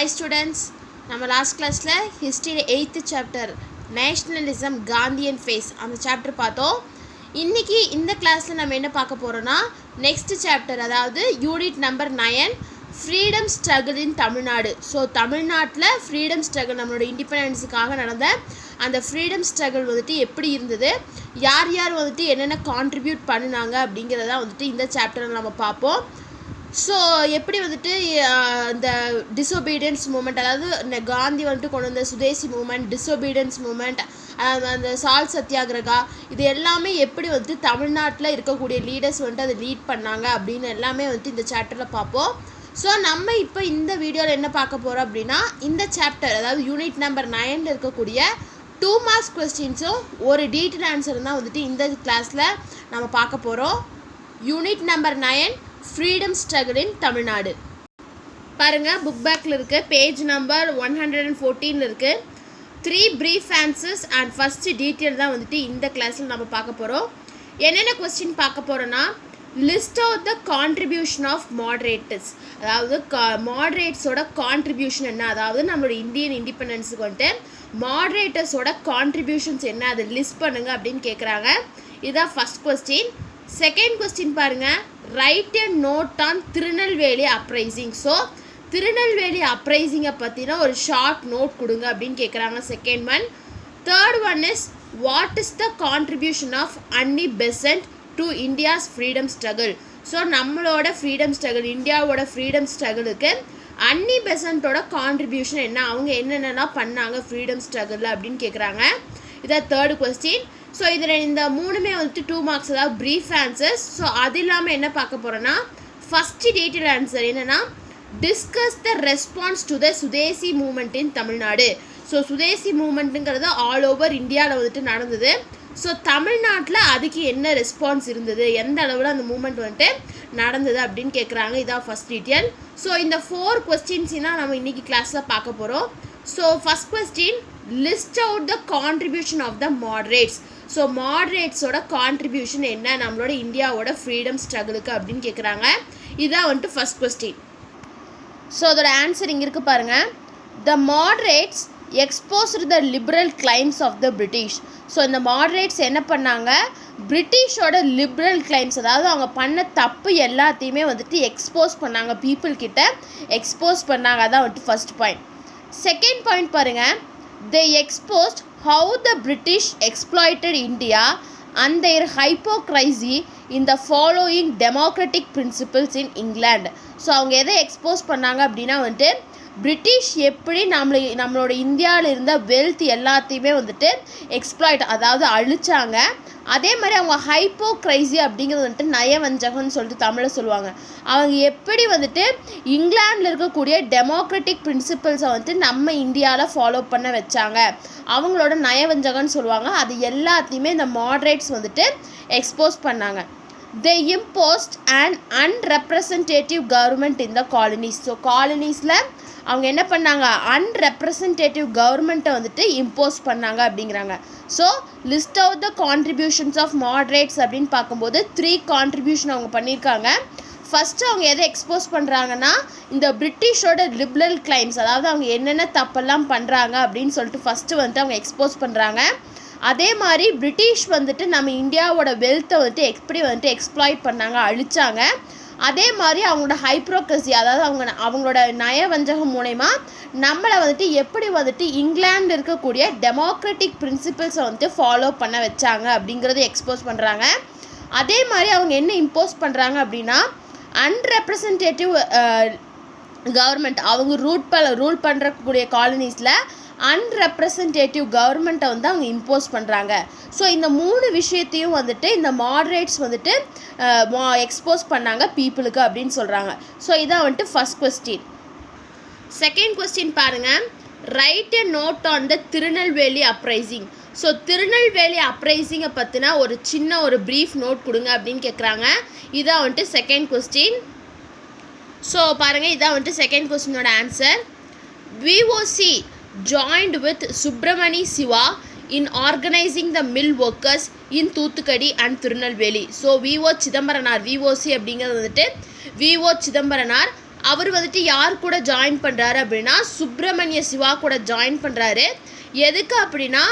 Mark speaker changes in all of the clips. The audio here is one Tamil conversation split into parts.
Speaker 1: Hi students, நம்ம லாஸ்ட் கிளாஸ்ல history 8th chapter nationalism Gandhian phase அந்த சாப்டர் பார்த்தோம். இன்னைக்கு இந்த கிளாஸ்ல நம்ம என்ன பார்க்க போறோம்னா நெக்ஸ்ட் சாப்டர், அதாவது unit number 9 freedom struggle in Tamil Nadu. So தமிழ்நாட்டில் ஃப்ரீடம் ஸ்ட்ரகிள், நம்மளோட இண்டிபெண்டன்ஸுக்காக நடந்த அந்த ஃப்ரீடம் ஸ்ட்ரகிள் வந்துட்டு எப்படி இருந்தது, யார் யார் வந்துட்டு என்னென்ன கான்ட்ரிபியூட் பண்ணினாங்க அப்படிங்கிறத வந்துட்டு இந்த சாப்டரில் நம்ம பார்ப்போம். ஸோ எப்படி வந்துட்டு இந்த டிஸொபீடியன்ஸ் மூமெண்ட், அதாவது காந்தி வந்துட்டு கொண்டு வந்த சுதேசி மூமெண்ட், டிஸொபீடியன்ஸ் மூமெண்ட், அந்த சால்ட் சத்தியாகிரகா, இது எல்லாமே எப்படி வந்துட்டு தமிழ்நாட்டில் இருக்கக்கூடிய லீடர்ஸ் வந்துட்டு அதை லீட் பண்ணாங்க அப்படின்னு எல்லாமே வந்துட்டு இந்த சாப்டரில் பார்ப்போம். ஸோ நம்ம இப்போ இந்த வீடியோவில் என்ன பார்க்க போகிறோம் அப்படின்னா, இந்த சாப்டர் அதாவது யூனிட் நம்பர் 9 இருக்கக்கூடிய 2 மார்க்ஸ் கொஸ்டின்ஸும் ஒரு டீட்டெயில் ஆன்சரும் தான் வந்துட்டு இந்த கிளாஸில் நம்ம பார்க்க போகிறோம். Unit number 9 freedom struggle in Tamil Nadu. பாருங்கள், புக் பேக்கில் இருக்குது, பேஜ் நம்பர் 114 இருக்குது. 3 brief answers and first detail தான் வந்துட்டு இந்த கிளாஸில் நம்ம பார்க்க போகிறோம். என்னென்ன கொஸ்டின் பார்க்க போகிறோன்னா, list of the contribution of moderators, அதாவது மாடரேட்ஸோட கான்ட்ரிபியூஷன் என்ன, அதாவது நம்மளோட இந்தியன் இண்டிபெண்டன்ஸுக்கு வந்துட்டு மாடரேட்டர்ஸோட கான்ட்ரிபியூஷன்ஸ் என்ன, அதை லிஸ்ட் பண்ணுங்க அப்படின்னு கேட்குறாங்க. இதுதான் ஃபஸ்ட் கொஸ்டின். செகண்ட் கொஸ்டின் பாருங்கள், write a note on Tirunelveli uprising. So Tirunelveli அப்ரைசிங்கை பற்றினா ஒரு ஷார்ட் நோட் கொடுங்க அப்படின்னு கேட்குறாங்க. Second one. Third one is, what is the contribution of Annie Besant to India's freedom struggle. So நம்மளோட ஃப்ரீடம் ஸ்ட்ரகிள், இந்தியாவோட ஃப்ரீடம் ஸ்ட்ரகிளுக்கு அன்னி பெசன்ட்டோட கான்ட்ரிபியூஷன் என்ன, அவங்க என்னென்னலாம் பண்ணாங்க ஃப்ரீடம் ஸ்ட்ரகிளில் அப்படின்னு கேட்குறாங்க. இதான் தேர்டு கொஸ்டின். ஸோ இதில் இந்த மூணுமே வந்துட்டு 2 மார்க்ஸ், அதாவது ப்ரீஃப் ஆன்சர்ஸ். ஸோ அது இல்லாமல் என்ன பார்க்க போகிறோன்னா, ஃபஸ்ட்டு டீட்டெயில் ஆன்சர் என்னென்னா, discuss the response to the Swadeshi movement in Tamil Nadu. So Swadeshi மூமெண்ட்டுங்கிறது ஆல் ஓவர் இந்தியாவில் வந்துட்டு நடந்தது. ஸோ தமிழ்நாட்டில் அதுக்கு என்ன ரெஸ்பான்ஸ் இருந்தது, எந்த அளவில் அந்த மூமெண்ட் வந்துட்டு நடந்தது அப்படின்னு கேட்குறாங்க. இதான் ஃபஸ்ட் டீட்டெயில். ஸோ இந்த 4 கொஸ்டின்ஸ்னால் நம்ம இன்றைக்கி கிளாஸில் பார்க்க போகிறோம். So first question, list out the contribution of the moderates. So மாடரேட்ஸோட கான்ட்ரிபியூஷன் என்ன நம்மளோட இந்தியாவோட ஃப்ரீடம் ஸ்ட்ரகிளுக்கு அப்படின்னு கேட்குறாங்க. இதான் வந்துட்டு ஃபஸ்ட் கொஸ்டின். ஸோ அதோட ஆன்சர் இங்கே இருக்குது பாருங்கள். The moderates exposed the liberal claims of the British. So இந்த மாடரேட்ஸ் என்ன பண்ணாங்க, பிரிட்டிஷோட லிபரல் கிளைம்ஸ், அதாவது அவங்க பண்ண தப்பு எல்லாத்தையுமே வந்துட்டு எக்ஸ்போஸ் பண்ணாங்க, பீப்புள் கிட்ட எக்ஸ்போஸ் பண்ணாங்க. அதான் வந்துட்டு ஃபர்ஸ்ட் பாயிண்ட். செகண்ட் பாயிண்ட் பாருங்கள், they exposed how the British exploited India and their hypocrisy in the following democratic principles in England. So அவங்க எதை எக்ஸ்போஸ் பண்ணாங்க அப்படின்னா வந்துட்டு, பிரிட்டிஷ் எப்படி நம்மளோட இந்தியாவில் இருந்த வெல்த் எல்லாத்தையுமே வந்துட்டு எக்ஸ்ப்ளாய்ட், அதாவது அழிச்சாங்க. அதே மாதிரி அவங்க ஹைப்போக்ரைசி அப்படிங்கிறது வந்துட்டு நயவஞ்சகம்னு சொல்லிட்டு தமிழில் சொல்லுவாங்க. அவங்க எப்படி வந்துட்டு இங்கிலாண்டில் இருக்கக்கூடிய டெமோக்ராட்டிக் பிரின்சிபல்ஸை வந்துட்டு நம்ம இந்தியாவில் ஃபாலோ பண்ண வச்சாங்க, அவங்களோட நயவஞ்சகம்னு சொல்லுவாங்க. அது எல்லாத்தையுமே இந்த மாடரேட்ஸ் வந்துட்டு எக்ஸ்போஸ் பண்ணாங்க. They imposed an unrepresentative government in the colonies. So காலனிஸில் அவங்க என்ன பண்ணாங்க, அன்ரெப்ரசன்டேட்டிவ் கவர்மெண்ட்டை வந்துட்டு இம்போஸ் பண்ணாங்க அப்படிங்கிறாங்க. So list of the contributions of moderates அப்படின்னு பார்க்கும்போது 3 கான்ட்ரிபியூஷன் அவங்க பண்ணியிருக்காங்க. ஃபஸ்ட்டு அவங்க எதை எக்ஸ்போஸ் பண்ணுறாங்கன்னா, இந்த பிரிட்டிஷோட லிபரல் கிளைம்ஸ், அதாவது அவங்க என்னென்ன தப்பெல்லாம் பண்ணுறாங்க அப்படின்னு சொல்லிட்டு ஃபஸ்ட்டு வந்துட்டு அவங்க எக்ஸ்போஸ் பண்ணுறாங்க. அதே மாதிரி பிரிட்டிஷ் வந்துட்டு நம்ம இந்தியாவோட வெல்த்தை வந்துட்டு எப்படி வந்துட்டு எக்ஸ்ப்ளாய்ட் பண்ணாங்க, அழிச்சாங்க. அதே மாதிரி அவங்களோட ஹைப்ரோக்ரஸி, அதாவது அவங்களோட நயவஞ்சகம் மூலமா நம்மளை வந்துட்டு எப்படி வந்துட்டு இங்கிலாண்டில் இருக்கக்கூடிய டெமோக்ராட்டிக் பிரின்சிபல்ஸை வந்துட்டு ஃபாலோ பண்ண வச்சாங்க அப்படிங்கிறத எக்ஸ்போஸ் பண்ணுறாங்க. அதே மாதிரி அவங்க என்ன இம்போஸ் பண்ணுறாங்க அப்படின்னா, அன்ரெப்ரசன்டேட்டிவ் கவர்மெண்ட், அவங்க ரூல் பண்ணுறக்கூடிய காலனிஸில் அன்ரெப்ரசன்டேட்டிவ் கவர்மெண்ட்டை வந்து அவங்க இம்போஸ் பண்ணுறாங்க. ஸோ இந்த 3 விஷயத்தையும் வந்துட்டு இந்த மாடரேட்ஸ் வந்துட்டு எக்ஸ்போஸ் பண்ணாங்க பீப்புளுக்கு அப்படின்னு சொல்கிறாங்க. ஸோ இதான் வந்துட்டு ஃபஸ்ட் கொஸ்டின். செகண்ட் கொஸ்டின் பாருங்கள், write a note on the Tirunelveli uprising. So Tirunelveli அப்ரைசிங்கை பற்றினா ஒரு சின்ன ஒரு ப்ரீஃப் நோட் கொடுங்க அப்படின்னு கேட்குறாங்க. இதான் வந்துட்டு செகண்ட் கொஸ்டின். ஸோ பாருங்கள், இதான் வந்துட்டு செகண்ட் கொஸ்டினோட answer. VOC joined with Subramani Siva in organizing the mill workers in Thoothukadi and Tirunelveli. So VO Chidambaran, VOC அப்படிங்கிறது வந்துட்டு VO Chidambaran அவர் வந்துட்டு யார் கூட ஜாயின் பண்ணுறாரு அப்படின்னா சுப்பிரமணிய சிவா கூட ஜாயின் பண்ணுறாரு. எதுக்கு அப்படின்னா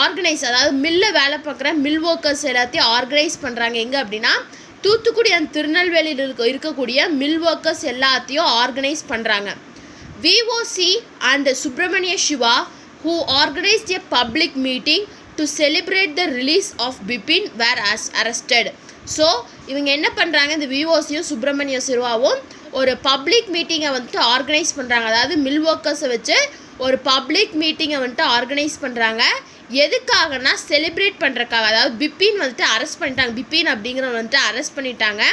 Speaker 1: ஆர்கனைஸ், அதாவது மில்ல வேலை பார்க்குற மில் ஒர்க்கர்ஸ் எல்லாத்தையும் ஆர்கனைஸ் பண்ணுறாங்க. எங்கே அப்படின்னா தூத்துக்குடி அண்ட் திருநெல்வேலியில் இருக்கக்கூடிய மில் ஒர்க்கர்ஸ் எல்லாத்தையும் ஆர்கனைஸ் பண்ணுறாங்க. VOC and Subramania Shiva who organized a public meeting to celebrate the release of Bipin were arrested. So இவங்க என்ன பண்ணுறாங்க, இந்த VOCயும் சுப்பிரமணிய சிவாவும் ஒரு பப்ளிக் மீட்டிங்கை வந்துட்டு ஆர்கனைஸ் பண்ணுறாங்க. அதாவது மில் ஒர்க்கர்ஸை வச்சு ஒரு பப்ளிக் மீட்டிங்கை வந்துட்டு ஆர்கனைஸ் பண்ணுறாங்க. எதுக்காகனா செலிப்ரேட் பண்ணுறக்காக. அதாவது பிபின் வந்துட்டு அரெஸ்ட் பண்ணிட்டாங்க, பிபின் அப்படிங்கிறவங்க வந்துட்டு அரெஸ்ட் பண்ணிட்டாங்க.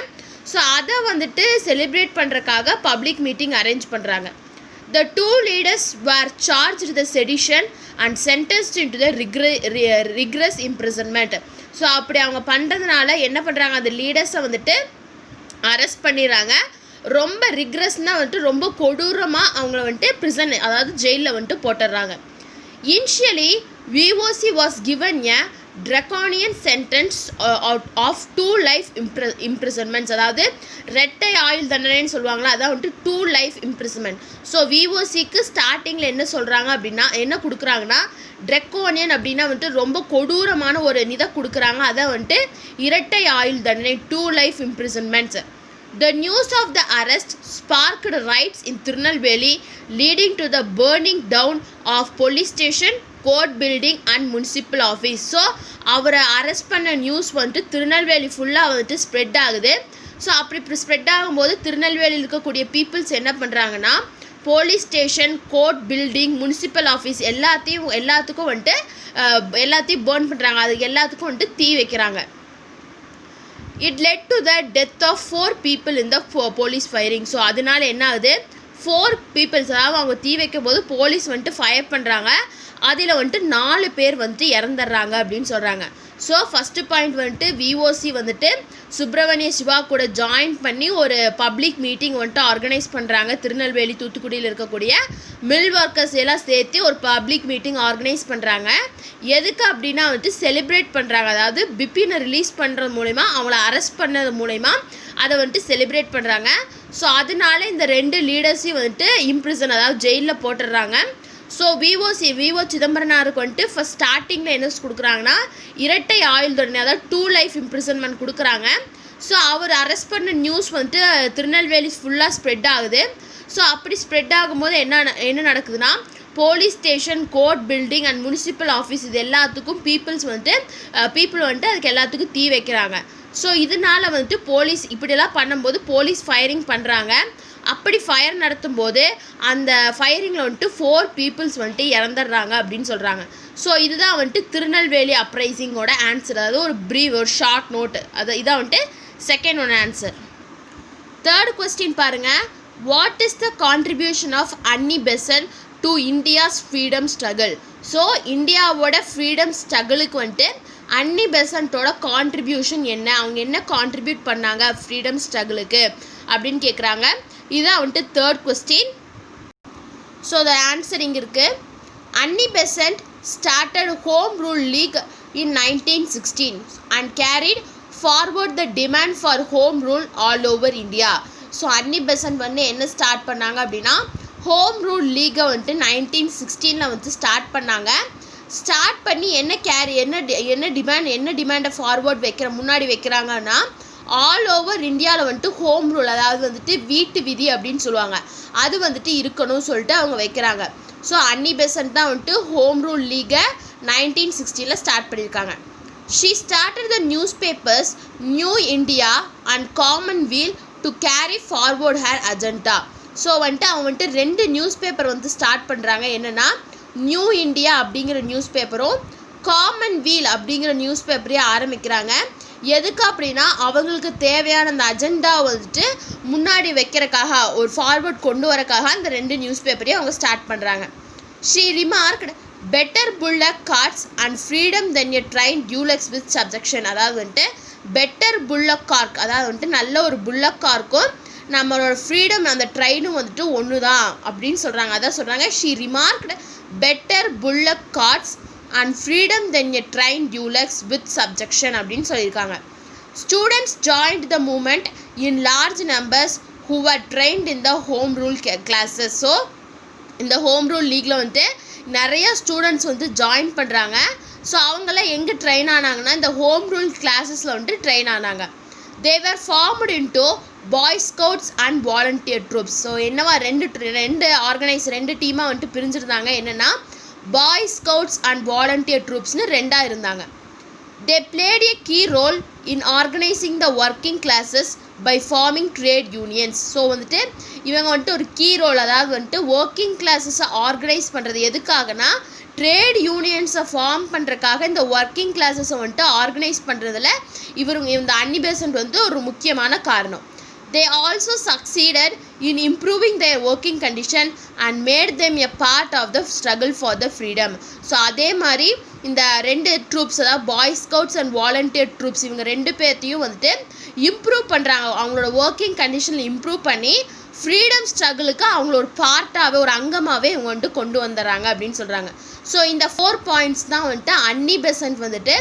Speaker 1: ஸோ அதை வந்துட்டு செலிப்ரேட் பண்ணுறக்காக பப்ளிக் மீட்டிங் அரேஞ்ச் பண்ணுறாங்க. The two leaders were charged with the sedition and sentenced into the rigorous imprisonment. So அப்படி அவங்க பண்ணுறதுனால என்ன பண்ணுறாங்க, அந்த லீடர்ஸை வந்துட்டு அரெஸ்ட் பண்ணிடுறாங்க. ரொம்ப ரிக்ரஸ்னால் வந்துட்டு ரொம்ப கொடூரமாக அவங்கள வந்துட்டு ப்ரிசன், அதாவது ஜெயிலில் வந்துட்டு போட்டுடுறாங்க. Initially, VOC was given a draconian sentence of 2 life imprisonments. அதாவது ரெட்டை ஆயுள் தண்டனைன்னு சொல்லுவாங்களா, அதான் வந்துட்டு 2 life imprisonment. ஸோ VOCக்கு ஸ்டார்டிங்கில் என்ன சொல்கிறாங்க அப்படின்னா, என்ன கொடுக்குறாங்கன்னா ட்ரெக்கோனியன் அப்படின்னா வந்துட்டு ரொம்ப கொடூரமான ஒரு இதை கொடுக்குறாங்க. அதான் வந்துட்டு இரட்டை ஆயுள் தண்டனை, 2 life imprisonments. The news of the arrest sparked riots in Tirunelveli, leading to the burning down of police station, court building and municipal office. So அவரை அரெஸ்ட் பண்ண நியூஸ் வந்துட்டு திருநெல்வேலி ஃபுல்லாக வந்துட்டு ஸ்ப்ரெட் ஆகுது. ஸோ அப்படி ஸ்ப்ரெட் ஆகும்போது திருநெல்வேலியில் இருக்கக்கூடிய பீப்புள்ஸ் என்ன பண்ணுறாங்கன்னா police station, court building, municipal office எல்லாத்துக்கும் வந்துட்டு எல்லாத்தையும் பேர்ன் பண்ணுறாங்க. அது எல்லாத்துக்கும் வந்துட்டு தீ வைக்கிறாங்க. It led to the death of 4 people in the police firing. So அதனால என்ன ஆகுது, 4 people, அதாவது அவங்க தீ வைக்கும் போது போலீஸ் வந்துட்டு ஃபயர் பண்ணுறாங்க. அதில் வந்துட்டு 4 பேர் வந்துட்டு இறந்துடுறாங்க அப்படின்னு சொல்கிறாங்க. ஸோ ஃபஸ்ட்டு பாயிண்ட் வந்துட்டு VOC வந்துட்டு சுப்பிரமணிய சிவா கூட ஜாயின் பண்ணி ஒரு பப்ளிக் மீட்டிங் வந்துட்டு ஆர்கனைஸ் பண்ணுறாங்க. திருநெல்வேலி தூத்துக்குடியில் இருக்கக்கூடிய மில் ஒர்க்கர்ஸ் எல்லாம் சேர்த்து ஒரு பப்ளிக் மீட்டிங் ஆர்கனைஸ் பண்ணுறாங்க. எதுக்கு அப்படின்னா வந்துட்டு செலிப்ரேட் பண்ணுறாங்க. அதாவது பிபினை ரிலீஸ் பண்ணுறது மூலமா, அவங்கள அரெஸ்ட் பண்ணது மூலமா அதை வந்துட்டு செலிப்ரேட் பண்ணுறாங்க. ஸோ அதனால இந்த 2 லீடர்ஸையும் வந்துட்டு இம்ப்ரிசன், அதாவது ஜெயிலில் போட்டுடுறாங்க. ஸோ VO சிதம்பரனாருக்கு வந்துட்டு ஃபஸ்ட் ஸ்டார்டிங்கில் என்ன கொடுக்குறாங்கன்னா இரட்டை ஆயுள் தண்டனை, அதாவது 2 life imprisonment கொடுக்குறாங்க. ஸோ அவர் அரெஸ்ட் பண்ண நியூஸ் வந்துட்டு திருநெல்வேலி ஃபுல்லாக ஸ்ப்ரெட் ஆகுது. ஸோ அப்படி ஸ்ப்ரெட் ஆகும்போது என்ன நடக்குதுன்னா police station, court building and municipal office இது எல்லாத்துக்கும் பீப்புள் வந்துட்டு அதுக்கு எல்லாத்துக்கும் தீ வைக்கிறாங்க. ஸோ இதனால வந்துட்டு போலீஸ் இப்படியெல்லாம் பண்ணும்போது போலீஸ் ஃபயரிங் பண்ணுறாங்க. அப்படி ஃபயர் நடத்தும் போது அந்த ஃபயரிங்கில் வந்துட்டு 4 people வந்துட்டு இறந்துடுறாங்க அப்படின்னு சொல்கிறாங்க. ஸோ இதுதான் வந்துட்டு திருநெல்வேலி அப்ரைசிங்கோட ஆன்சர். அதாவது ஒரு ஷார்ட் நோட்டு. இதான் வந்துட்டு second one answer. Third question பாருங்கள். What is the contribution of Annie Besant to India's freedom struggle? So இந்தியாவோட ஃப்ரீடம் ஸ்ட்ரகிளுக்கு வந்துட்டு அன்னி பெசன்ட்டோட கான்ட்ரிபியூஷன் என்ன, அவங்க என்ன கான்ட்ரிபியூட் பண்ணாங்க ஃப்ரீடம் ஸ்ட்ரகிளுக்கு அப்படின்னு கேட்குறாங்க. இதுதான் வந்துட்டு third question. So the answer இங்கே இருக்குது. அன்னி Besant started Home Rule League in 1916 and carried forward the demand for home rule all over India. So Annie Besant வந்து என்ன ஸ்டார்ட் பண்ணாங்க அப்படின்னா ஹோம் ரூல் லீகை வந்துட்டு 1916 வந்துட்டு ஸ்டார்ட் பண்ணாங்க. ஸ்டார்ட் பண்ணி என்ன டிமாண்டை ஃபார்வர்ட் முன்னாடி வைக்கிறாங்கன்னா ஆல் ஓவர் இந்தியாவில் வந்துட்டு ஹோம் ரூல், அதாவது வந்துட்டு வீட்டு விதி அப்படின்னு சொல்லுவாங்க, அது வந்துட்டு இருக்கணும்னு சொல்லிட்டு அவங்க வைக்கிறாங்க. ஸோ அன்னி பெசன்ட் தான் வந்துட்டு ஹோம் ரூல் லீகை 1960 ஸ்டார்ட் பண்ணியிருக்காங்க. She started the news papers new India and Commonwealth to carry forward her agenda. So வந்துட்டு அவங்க வந்துட்டு 2 நியூஸ் பேப்பர் வந்து ஸ்டார்ட் பண்ணுறாங்க. என்னென்னா நியூ இண்டியா அப்படிங்கிற நியூஸ் பேப்பரும் காமன்வெல்த் அப்படிங்கிற நியூஸ் பேப்பரையும் ஆரம்பிக்கிறாங்க. எதுக்கு அப்படின்னா அவங்களுக்கு தேவையான அந்த அஜெண்டா வந்துட்டு முன்னாடி வைக்கிறக்காக, ஒரு ஃபார்வர்ட் கொண்டு வரக்காக அந்த 2 நியூஸ் பேப்பரையும் அவங்க ஸ்டார்ட் பண்ணுறாங்க. She remarked better bullock carts and freedom than a train de luxe with subjection. அதாவது வந்துட்டு பெட்டர் புல்லக் கார்க், அதாவது வந்துட்டு நல்ல ஒரு புல்லக் கார்க்கும் நம்மளோட ஃப்ரீடம் அந்த ட்ரெயினும் வந்துட்டு ஒன்று தான் அப்படின்னு சொல்கிறாங்க. அதான் சொல்கிறாங்க she remarked better bullock carts and freedom than a train de luxe with subjection அப்படின்னு சொல்லியிருக்காங்க. Students joined the movement in large numbers who were trained in the home rule classes. ஸோ இந்த ஹோம் ரூல் லீக்ல வந்துட்டு நிறைய ஸ்டூடெண்ட்ஸ் வந்து ஜாயின் பண்ணுறாங்க. ஸோ அவங்களாம் எங்கே ட்ரெயின் ஆனாங்கன்னா இந்த ஹோம் ரூல் கிளாஸஸில் வந்துட்டு ட்ரெயின் ஆனாங்க. they were formed into boy scouts and volunteer troops. So என்னவா ரெண்டு டீமாக வந்துட்டு பிரிஞ்சிருந்தாங்க. என்னென்னா பாய் ஸ்கவுட்ஸ் அண்ட் வாலண்டியர் ட்ரூப்ஸ்னு ரெண்டாக இருந்தாங்க. they played a key role in organizing the working classes by forming trade unions. So வந்துட்டு இவங்க வந்துட்டு ஒரு கீ ரோல், அதாவது வந்துட்டு ஒர்க்கிங் கிளாஸஸை ஆர்கனைஸ் பண்ணுறது எதுக்காகனா ட்ரேட் யூனியன்ஸை ஃபார்ம் பண்ணுறதுக்காக இந்த ஒர்க்கிங் கிளாஸஸை வந்துட்டு ஆர்கனைஸ் பண்ணுறதுல இந்த அன்னி பெசன்ட் வந்து ஒரு முக்கியமான காரணம். they also succeeded in improving their working condition and made them a part of the struggle for the freedom. So அதே மாதிரி இந்த ரெண்டு ட்ரூப்ஸ், அதாவது பாய் ஸ்கவுட்ஸ் அண்ட் வாலண்டியர் ட்ரூப்ஸ், இவங்க ரெண்டு பேர்த்தையும் வந்துட்டு இம்ப்ரூவ் பண்ணுறாங்க. அவங்களோட ஒர்க்கிங் கண்டிஷனில் இம்ப்ரூவ் பண்ணி ஃப்ரீடம் ஸ்ட்ரகிளுக்கு அவங்கள ஒரு பார்ட்டாகவே, ஒரு அங்கமாகவே இவங்க வந்துட்டு கொண்டு வந்துடுறாங்க அப்படின்னு சொல்கிறாங்க. ஸோ இந்த 4 பாயிண்ட்ஸ் தான் வந்துட்டு அன்னி பெசன்ட் வந்துட்டு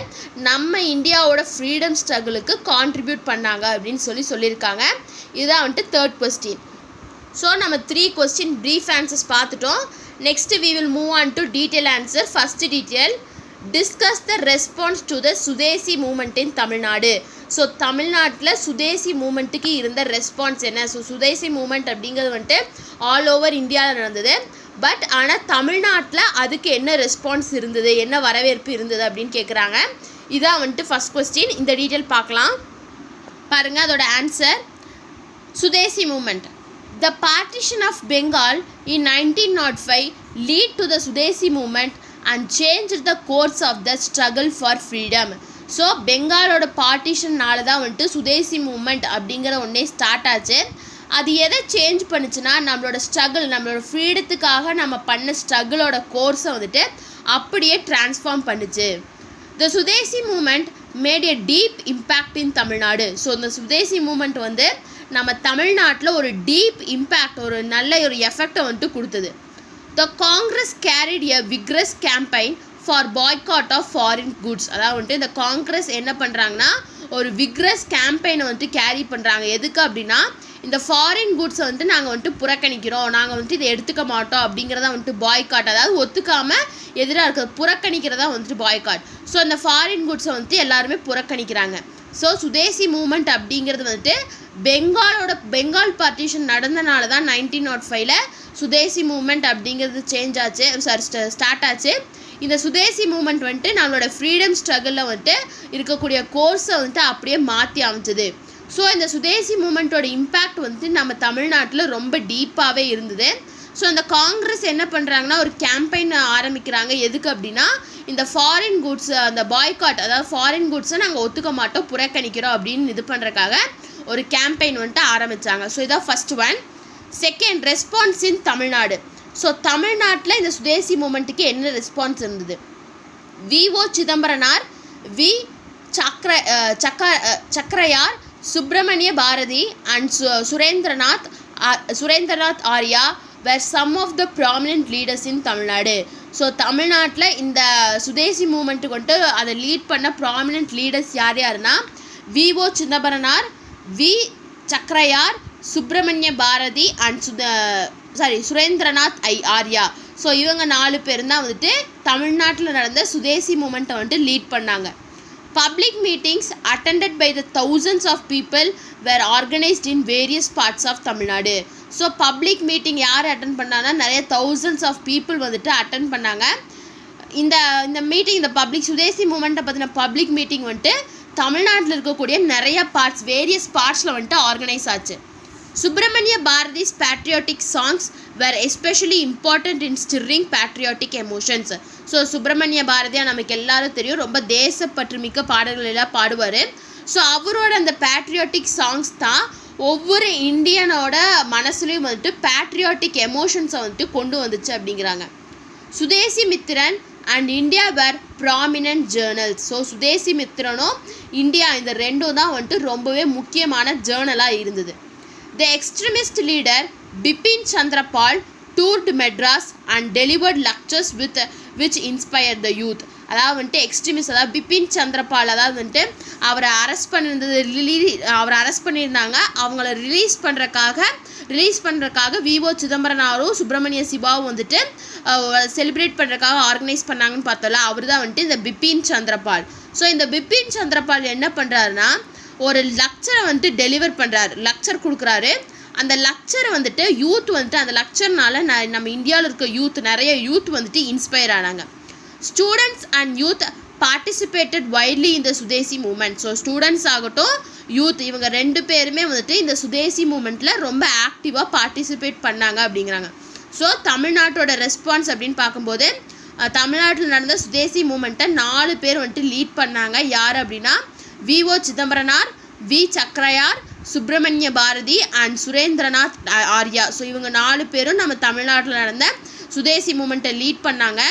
Speaker 1: நம்ம இந்தியாவோட ஃப்ரீடம் ஸ்ட்ரகிளுக்கு கான்ட்ரிபியூட் பண்ணாங்க அப்படின்னு சொல்லியிருக்காங்க. இதுதான் வந்துட்டு 3rd கொஸ்டின். ஸோ நம்ம 3 கொஸ்டின் ப்ரீஃப் ஆன்சர்ஸ் பார்த்துட்டோம். Next we will move on to detail answer. First detail, discuss the response to the swadeshi movement in Tamil Nadu. So தமிழ்நாட்டில் சுதேசி மூமெண்ட்டுக்கு இருந்த ரெஸ்பான்ஸ் என்ன? ஸோ சுதேசி மூமெண்ட் அப்படிங்கிறது வந்துட்டு ஆல் ஓவர் இந்தியாவில் நடந்தது. பட் ஆனால் தமிழ்நாட்டில் அதுக்கு என்ன ரெஸ்பான்ஸ் இருந்தது, என்ன வரவேற்பு இருந்தது அப்படின்னு கேட்குறாங்க. இதான் வந்துட்டு ஃபஸ்ட் கொஸ்டின். இந்த டீட்டெயில் பார்க்கலாம் பாருங்கள். அதோட answer, swadeshi movement. The partition of Bengal in 1905 lead to the Sudesi movement and changed the course of the struggle for freedom. So பெங்காலோட பார்ட்டிஷன்னால தான் வந்துட்டு சுதேசி மூமெண்ட் அப்படிங்கிற ஒன்றே ஸ்டார்ட் ஆச்சு. அது எதை சேஞ்ச் பண்ணுச்சுன்னா நம்மளோட ஸ்ட்ரகிள், நம்மளோட ஃப்ரீடத்துக்காக நம்ம பண்ண ஸ்ட்ரகிளோட கோர்ஸை வந்துட்டு அப்படியே ட்ரான்ஸ்ஃபார்ம் பண்ணுச்சு. The Swadeshi movement made a deep impact in Tamil Nadu. So இந்த சுதேசி மூமெண்ட் வந்து நம்ம தமிழ்நாட்டில் ஒரு டீப் இம்பேக்ட், ஒரு நல்ல ஒரு எஃபெக்டை வந்துட்டு கொடுத்தது. The Congress carried a vigorous campaign for boycott of foreign goods. அதாவது வந்துட்டு இந்த காங்கிரஸ் என்ன பண்ணுறாங்கன்னா ஒரு விக்ரஸ் கேம்பெயினை வந்துட்டு கேரி பண்ணுறாங்க. எதுக்கு அப்படின்னா இந்த ஃபாரின் குட்ஸை வந்துட்டு நாங்கள் வந்துட்டு புறக்கணிக்கிறோம், நாங்கள் வந்துட்டு இதை எடுத்துக்க மாட்டோம் அப்படிங்கிறத வந்துட்டு பாய்காட், அதாவது ஒத்துக்காமல் எதிராக இருக்கிறது, புறக்கணிக்கிறதா வந்துட்டு பாய்காட். ஸோ அந்த ஃபாரின் குட்ஸை வந்துட்டு எல்லாருமே புறக்கணிக்கிறாங்க. ஸோ சுதேசி மூமெண்ட் அப்படிங்கிறது வந்துட்டு பெங்கால் பார்ட்டிஷன் நடந்தனால தான் 1905 சுதேசி மூமெண்ட் அப்படிங்கிறது ஸ்டார்ட் ஆச்சு. இந்த சுதேசி மூமெண்ட் வந்துட்டு நம்மளோட ஃப்ரீடம் ஸ்ட்ரகிளில் வந்துட்டு இருக்கக்கூடிய கோர்ஸை வந்துட்டு அப்படியே மாற்றி அமைச்சது. ஸோ இந்த சுதேசி மூமெண்ட்டோட இம்பேக்ட் வந்துட்டு நம்ம தமிழ்நாட்டில் ரொம்ப டீப்பாகவே இருந்தது. ஸோ இந்த காங்கிரஸ் என்ன பண்ணுறாங்கன்னா ஒரு கேம்பெயின் ஆரம்பிக்கிறாங்க. எதுக்கு அப்படின்னா இந்த ஃபாரின் குட்ஸ், அந்த பாய்காட், அதாவது ஃபாரின் குட்ஸை நாங்கள் ஒத்துக்க மாட்டோம், புறக்கணிக்கிறோம் அப்படின்னு இது பண்ணுறதுக்காக ஒரு கேம்பெயின் வந்துட்டு ஆரம்பித்தாங்க. ஸோ இதான் first one. Second, response in Tamil Nadu. So தமிழ்நாட்டில் இந்த சுதேசி மூமெண்ட்டுக்கு என்ன ரெஸ்பான்ஸ் இருந்தது? V O. Chidambaranar, V. சக்கரையார், Subramania Bharathi and Surendranath Arya were some of the prominent leaders in Tamil Nadu. So தமிழ்நாட்டில் இந்த சுதேசி மூமெண்ட்டுக்கு வந்துட்டு அதை லீட் பண்ண ப்ராமினென்ட் லீடர்ஸ் யாருன்னா V O. Chidambaranar, V. சக்கரையார், Subramania Bharathi and Surendranath Arya. So இவங்க 4 பேர் தான் வந்துட்டு தமிழ்நாட்டில் நடந்த சுதேசி மூமெண்ட்டை வந்துட்டு லீட் பண்ணாங்க. Public meetings attended by the thousands of people were organized in various parts of Tamil Nadu. So public meeting யார் அட்டன் பண்ணாங்கன்னா நிறைய thousands of people வந்துட்டு அட்டன் பண்ணாங்க. இந்த மீட்டிங், இந்த பப்ளிக் சுதேசி மூமெண்ட்டை பற்றின பப்ளிக் மீட்டிங் வந்துட்டு தமிழ்நாட்டில் இருக்கக்கூடிய நிறைய வேரியஸ் பார்ட்ஸில் வந்துட்டு ஆர்கனைஸ் ஆச்சு. Subramania Bharathi's patriotic songs were especially important in stirring patriotic emotions. So Subramania பாரதியா நமக்கு எல்லாரும் தெரியும், ரொம்ப தேசப்பற்று மிக்க பாடல்கள் எல்லாம் பாடுவார். ஸோ அவரோட அந்த பேட்ரியாட்டிக் சாங்ஸ் தான் ஒவ்வொரு இந்தியனோட மனசுலையும் வந்துட்டு பேட்ரியாட்டிக் எமோஷன்ஸை வந்துட்டு கொண்டு வந்துச்சு அப்படிங்கிறாங்க. Swadeshi Mitran and India were prominent journals. So Swadeshi மித்திரனும் இந்தியா, இந்த ரெண்டும் தான் வந்துட்டு ரொம்பவே முக்கியமான ஜேர்னலாக இருந்தது. The extremist leader Bipin Chandrapal toured Madras and delivered lectures which inspired the youth. அதாவது வந்துட்டு எக்ஸ்ட்ரீமிஸ்ட், அதாவது பிபின் சந்திரபால், அதாவது வந்துட்டு அவரை அரெஸ்ட் பண்ணியிருந்தாங்க. அவங்கள ரிலீஸ் பண்ணுறக்காக விஓ சிதம்பரனாரும் சுப்பிரமணிய சிவாவும் வந்துட்டு செலிப்ரேட் பண்ணுறதுக்காக ஆர்கனைஸ் பண்ணாங்கன்னு பார்த்தோம்ல, அவர் தான் வந்துட்டு இந்த பிபின் சந்திரபால். ஸோ இந்த பிபின் சந்திரபால் என்ன பண்ணுறாருன்னா ஒரு லெக்சரை வந்துட்டு டெலிவர் பண்ணுறாரு, லெக்சர் கொடுக்குறாரு. அந்த லெக்சரை வந்துட்டு யூத் வந்துட்டு அந்த லெக்சர்னால நம்ம இந்தியாவில் இருக்க நிறைய யூத் வந்துட்டு இன்ஸ்பயர் ஆனாங்க. Students and youth participated widely இந்த சுதேசி மூமெண்ட். ஸோ ஸ்டூடெண்ட்ஸ் ஆகட்டும் யூத் இவங்க 2 பேருமே வந்துட்டு இந்த சுதேசி மூமெண்ட்டில் ரொம்ப ஆக்டிவாக பார்ட்டிசிபேட் பண்ணாங்க அப்படிங்கிறாங்க. ஸோ தமிழ்நாட்டோட ரெஸ்பான்ஸ் அப்படின்னு பார்க்கும்போது தமிழ்நாட்டில் நடந்த சுதேசி மூமெண்ட்டை 4 பேர் வந்துட்டு லீட் பண்ணாங்க. யார் அப்படின்னா VO Chidambaranar, V சக்கரையார், Subramania Bharathi and Surendranath Arya. So இவங்க 4 பேரும் நம்ம தமிழ்நாட்டில் நடந்த சுதேசி மூமெண்ட்டை லீட் பண்ணாங்க.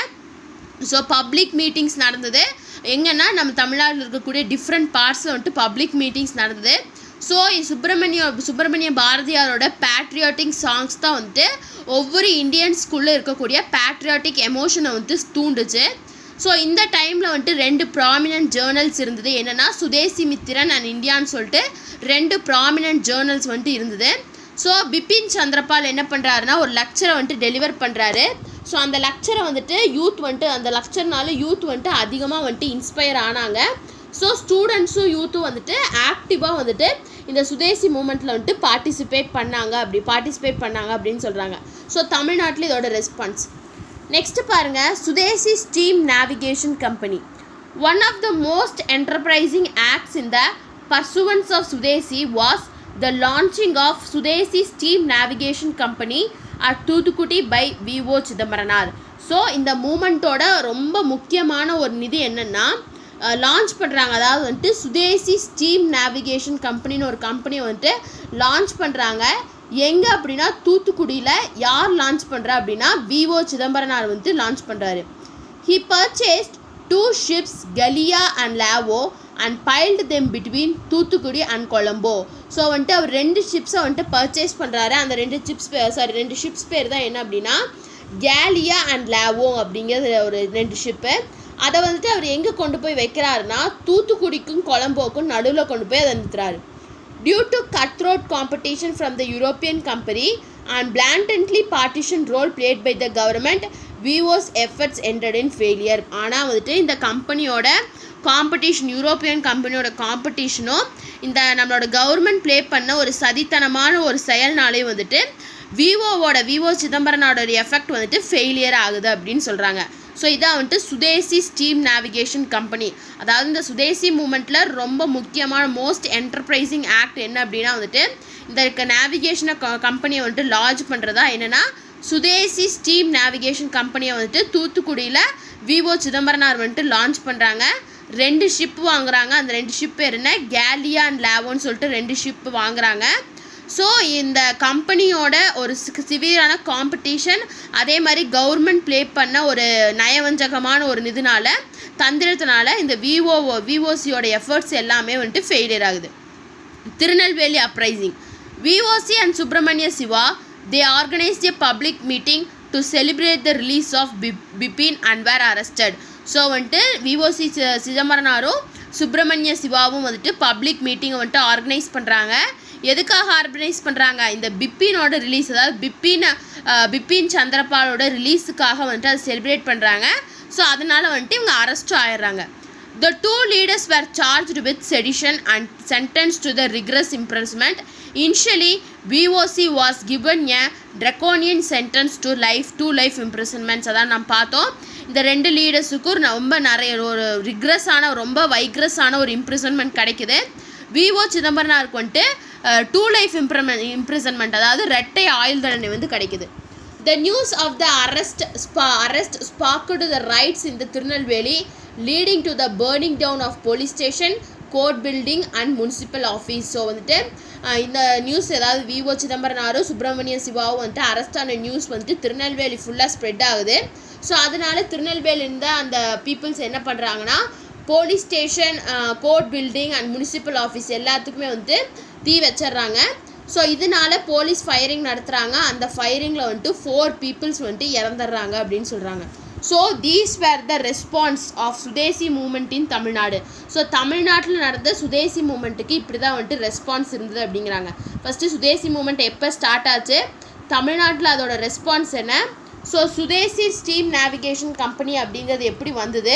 Speaker 1: ஸோ பப்ளிக் மீட்டிங்ஸ் நடந்தது. எங்கன்னா நம்ம தமிழ்நாட்டில் இருக்கக்கூடிய டிஃப்ரெண்ட் பார்ட்ஸில் வந்துட்டு பப்ளிக் மீட்டிங்ஸ் நடந்தது. ஸோ சுப்பிரமணிய பாரதியாரோட பேட்ரியாட்டிக் சாங்ஸ் தான் வந்துட்டு ஒவ்வொரு இந்தியன் ஸ்கூலில் இருக்கக்கூடிய பேட்ரியாட்டிக் எமோஷனை வந்துட்டு தூண்டுச்சு. ஸோ இந்த டைமில் வந்துட்டு 2 ப்ராமினன்ட் ஜேர்னல்ஸ் இருந்தது. என்னென்னா சுதேசி மித்திரன் அண்ட் இந்தியான்னு சொல்லிட்டு 2 ப்ராமினன்ட் ஜேர்னல்ஸ் வந்துட்டு இருந்தது. ஸோ பிபின் சந்திரபால் என்ன பண்ணுறாருன்னா ஒரு லெக்சரை வந்துட்டு டெலிவர் பண்ணுறாரு. ஸோ அந்த லெக்சரை வந்துட்டு அந்த லெக்சர்னால யூத் வந்துட்டு அதிகமாக வந்துட்டு இன்ஸ்பயர் ஆனாங்க. ஸோ ஸ்டூடெண்ட்ஸும் யூத்தும் வந்துட்டு ஆக்டிவாக வந்துட்டு இந்த சுதேசி மூமெண்ட்டில் வந்துட்டு பார்ட்டிசிபேட் பண்ணாங்க அப்படின்னு சொல்கிறாங்க. ஸோ தமிழ்நாட்டில் இதோட ரெஸ்பான்ஸ். நெக்ஸ்ட்டு பாருங்கள், Swadeshi steam navigation company. One of the most enterprising acts in the pursuance of Swadeshi was the launching of Swadeshi steam navigation company at Thoothukudi by V O Chidambaranar. So இந்த மூமெண்ட்டோட ரொம்ப முக்கியமான ஒரு நிதி என்னென்னா லான்ச் பண்ணுறாங்க. அதாவது வந்துட்டு சுதேசி ஸ்டீம் நேவிகேஷன் கம்பெனின்னு ஒரு கம்பெனியை வந்துட்டு லான்ச் பண்ணுறாங்க. எங்கே அப்படின்னா தூத்துக்குடியில். யார் லான்ச் பண்ணுறா அப்படின்னா விஓ சிதம்பரனார் வந்துட்டு லான்ச் பண்ணுறாரு. He purchased 2 ships Gallia and Lawoe and plied them between Thoothukudi and Colombo. So வந்துட்டு அவர் 2 ஷிப்ஸை வந்துட்டு பர்ச்சேஸ் பண்ணுறாரு. அந்த 2 ஷிப்ஸ் பேர் தான் என்ன அப்படின்னா கேலியா அண்ட் லாவோ அப்படிங்கிறது ஒரு 2 ஷிப்பு. அதை வந்துட்டு அவர் எங்கே கொண்டு போய் வைக்கிறாருன்னா தூத்துக்குடிக்கும் கொலம்போக்கும் நடுவில் கொண்டு போய் அதை நிறுத்துறாரு. Due to cutthroat competition from the European company and blatantly partition role played by the government, VO's efforts ended in failure. ஆனால் வந்துட்டு இந்த கம்பெனியோட காம்படிஷன், யூரோப்பியன் கம்பெனியோட காம்படிஷனும் இந்த நம்மளோட கவர்மெண்ட் ப்ளே பண்ண ஒரு சதித்தனமான ஒரு செயல்னாலே வந்துட்டு விஓ சிதம்பரனோட எஃபெக்ட் வந்துட்டு ஃபெயிலியர் ஆகுது அப்படின்னு சொல்கிறாங்க. ஸோ இதான் வந்துட்டு சுதேசி ஸ்டீம் நேவிகேஷன் கம்பெனி. அதாவது இந்த சுதேசி மூமெண்ட்டில் ரொம்ப முக்கியமான மோஸ்ட் என்டர்பிரைசிங் ஆக்ட் என்ன அப்படின்னா வந்துட்டு இந்த நேவிகேஷனை கம்பெனியை வந்துட்டு லான்ச் பண்ணுறதா என்னென்னா சுதேசி ஸ்டீம் நேவிகேஷன் கம்பெனியை வந்துட்டு தூத்துக்குடியில் விஓ சிதம்பரனார் வந்துட்டு லான்ச் பண்ணுறாங்க. 2 ஷிப் வாங்குறாங்க. அந்த 2 ஷிப் பேர் என்ன கேலியா அண்ட் லாவோன்னு சொல்லிட்டு 2 ஷிப் வாங்குறாங்க. ஸோ இந்த கம்பெனியோட ஒரு சிவியரான காம்படிஷன், அதே மாதிரி கவர்மெண்ட் ப்ளே பண்ண ஒரு நயவஞ்சகமான ஒரு தந்திரத்தினால இந்த விஓசியோட எஃபர்ட்ஸ் எல்லாமே வந்துட்டு ஃபெயிலியர் ஆகுது. Tirunelveli uprising. VOC and Subramania Siva they organized a public meeting to celebrate the release of Bipin and were arrested. So வந்துட்டு விஓசி சிதம்பரனாரும் சுப்பிரமணிய சிவாவும் வந்துட்டு பப்ளிக் மீட்டிங்கை வந்துட்டு ஆர்கனைஸ் பண்ணுறாங்க. எதுக்காக ஆர்கனைஸ் பண்ணுறாங்க? இந்த பிப்பினோட ரிலீஸ், அதாவது பிபின் சந்திரபாலோட ரிலீஸுக்காக வந்துட்டு அதை செலிப்ரேட் பண்ணுறாங்க. ஸோ அதனால் வந்துட்டு இவங்க அரெஸ்ட்டும் ஆயிடுறாங்க. The 2 leaders were charged with sedition and sentenced to the rigorous imprisonment. Initially, VOC was given a draconian sentence to two life imprisonments. அதான் நம்ம பார்த்தோம். இந்த 2 லீடர்ஸுக்கும் ரொம்ப நிறைய ஒரு ரிக்ரஸான ரொம்ப வைக்ரஸான ஒரு இம்ப்ரிசன்மெண்ட் கிடைக்குது. விஓ சிதம்பரனாருக்கு வந்துட்டு 2 life imprisonment, அதாவது 2 ஆயுள் தண்டனை வந்து கிடைக்குது. The news of the arrest sparked the riots in the Tirunelveli, leading to the burning down of police station, court building and municipal office. So வந்துட்டு இந்த நியூஸ், ஏதாவது விஓ சிதம்பரனாரும் சுப்பிரமணிய சிவாவும் வந்துட்டு அரெஸ்டான நியூஸ் வந்துட்டு திருநெல்வேலி ஃபுல்லாக ஸ்ப்ரெட் ஆகுது. ஸோ அதனால திருநெல்வேலி இருந்த அந்த பீப்புள்ஸ் என்ன பண்ணுறாங்கன்னா police station, court building and municipal office எல்லாத்துக்குமே வந்துட்டு தீ வச்சிட்றாங்க. ஸோ இதனால போலீஸ் ஃபயரிங் நடத்துகிறாங்க. அந்த ஃபயரிங்கில் வந்துட்டு 4 பீப்புள்ஸ் வந்துட்டு இறந்துடுறாங்க அப்படின்னு சொல்கிறாங்க. So these were the response of swadeshi movement in Tamil Nadu. So தமிழ்நாட்டில் நடந்த சுதேசி மூமெண்ட்டுக்கு இப்படி தான் வந்துட்டு ரெஸ்பான்ஸ் இருந்தது அப்படிங்கிறாங்க. ஃபஸ்ட்டு சுதேசி மூமெண்ட் எப்போ ஸ்டார்ட் ஆச்சு, தமிழ்நாட்டில் அதோட ரெஸ்பான்ஸ் என்ன, ஸோ சுதேசி ஸ்டீம் நேவிகேஷன் கம்பெனி அப்படிங்கிறது எப்படி வந்தது,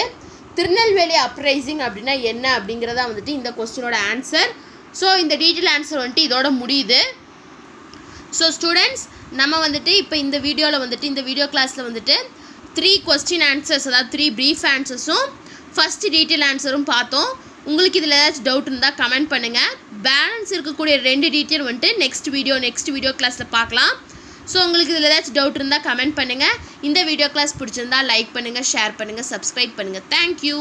Speaker 1: திருநெல்வேலி அப்ரைசிங் அப்படின்னா என்ன அப்படிங்கிறதா வந்துட்டு இந்த கொஸ்டினோட ஆன்சர். ஸோ இந்த டீட்டெயில் ஆன்சர் வந்துட்டு இதோட முடியுது. ஸோ ஸ்டூடெண்ட்ஸ், நம்ம வந்துட்டு இப்போ இந்த வீடியோவில் வந்துட்டு இந்த வீடியோ கிளாஸில் வந்துட்டு 3 கொஸ்டின் ஆன்சர்ஸ், அதாவது 3 ப்ரீஃப் ஆன்சர்ஸும் ஃபஸ்ட்டு டீட்டெயில் ஆன்சரும் பார்த்தோம். உங்களுக்கு இதில் ஏதாச்சும் டவுட் இருந்தால் கமெண்ட் பண்ணுங்கள். பேலன்ஸ் இருக்கக்கூடிய 2 டீட்டெயில் வந்துட்டு நெக்ஸ்ட் வீடியோ கிளாஸில் பார்க்கலாம். ஸோ உங்களுக்கு இதில் ஏதாச்சும் டவுட் இருந்தால் கமெண்ட் பண்ணுங்கள். இந்த வீடியோ கிளாஸ் பிடிச்சிருந்தா லைக் பண்ணுங்கள், ஷேர் பண்ணுங்கள், சப்ஸ்கிரைப் பண்ணுங்கள். தேங்க்யூ.